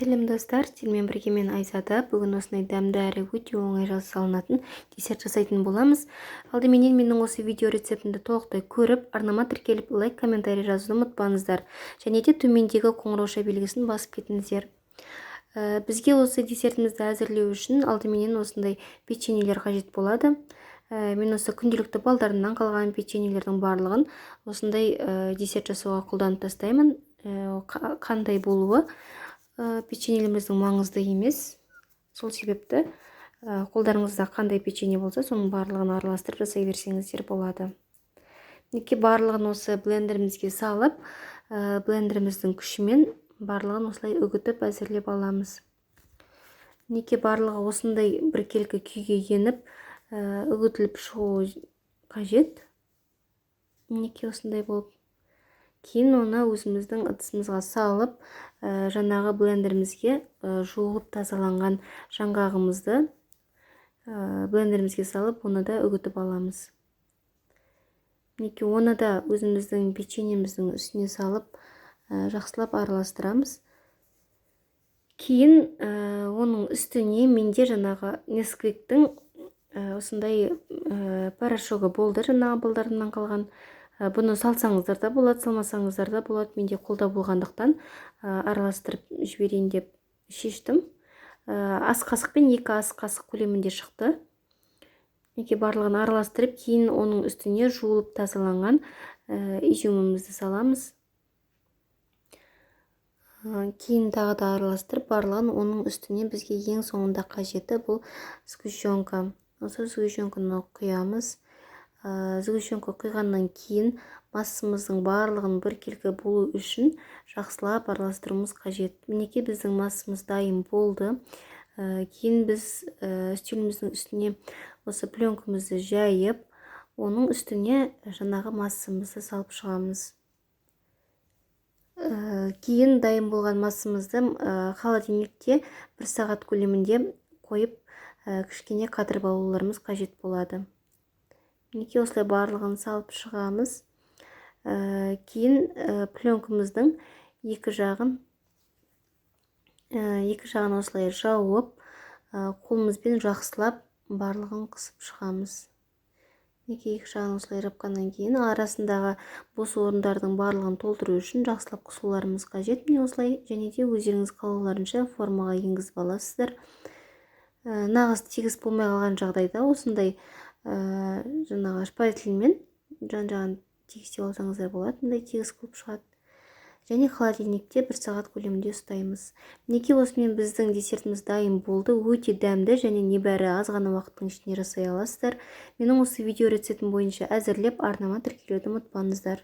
Сәлем достар, сіздермен бірге мен Айзада. Бүгін осындай дәмді әрі өте оңай жасалынатын десерт жасайтын боламыз. Алдыменен менің осы видео рецептімді толықтай көріп, арнама тіркеліп, лайк, комментарий жазуды ұмытпаңыздар. Және де төмендегі қоңырауша белгісін басып кетіңіздер. Бізге осы десертімізді әзірлеу үшін алдыменен осындай печеньелер қажет болады. Мен осы күнделікті балдарымнан қалған печеньелердің барлығын осындай десерт жасауға қолданып тастаймын. Қандай болуы печеньелеріміздің маңызды емес. Сол себепті қолдарыңызда қандай печенье болса, соның барлығын араластырып жасай берсеңіздер болады. Неке барлығын осы блендерімізге салып, блендеріміздің күшімен барлығын осылай үгітіп әзірлеп аламыз. Неке барлығы осындай біркелкі күйге еніп, үгітіліп шығу қажет. Неке осындай болып. Кейін оны өзіміздің ыдысымызға салып, жаңағы блендерімізге жуылып тазаланған жаңғағымызды блендерімізге салып, оны да үгітіп аламыз. Неке оны да өзіміздің печеньеміздің үстіне салып, жақсылап араластырамыз. Кейін оның үстіне менде жаңағы Несквиктің осындай порошогы болды, жаңағы балдарымнан қалған. Бұны салсаңыздар да болады, салмасаңыздар да болады. Менде қолда болғандықтан араластырып жіберейін деп шештім. Ас қасықпен 2 ас қасық көлемінде шықты. Неке барлығын араластырып, кейін оның үстіне жуылып тазаланған изюмімізді саламыз. Кейін тағы да араластырып, барлығын оның үстіне бізге ең соңында қажеті бұл сгущенка. Осы сгущенканы құямыз. Сгущенка құйғаннан кейін массамыздың барлығын біркелкі болу үшін жақсылап араластыруымыз қажет. Мінеке біздің массамыз дайын болды. Кейін біз үстеліміздің үстіне осы пленкамызды жайып, оның үстіне жаңағы массамызды салып шығамыз. Кейін дайын болған массамызды холодильникте 1 сағат көлемінде қойып, кішкене қатырып алуларымыз қажет болады. Неке осылай барлығын салып шығамыз. Кейін пленкамыздың екі жағын осылай жауып, қолымызбен жақсылап барлығын қысып шығамыз. Неке екі жағын осылай жапқаннан кейін арасындағы бос орындардың барлығын толтыру үшін жақсылап қысуларымыз қажет. Міне осылай, және де өздеріңіз қалауларынша формаға енгізіп аласыздар. Нағыз тегіс болмай қалған жағдайда осындай жаңағы шпательмен жан-жағын тегістеп алсаңыздар болады. Мұндай тегіс болып шығады. Және холодильникте 1 сағат көлемінде ұстаймыз. Неке осымен біздің десертіміз дайын болды. Өте дәмді және небәрі аз ғана уақыттың ішінде жасай аласыздар. Менің осы видео рецептім бойынша әзірлеп арнама тіркелуді ұмытпаңыздар.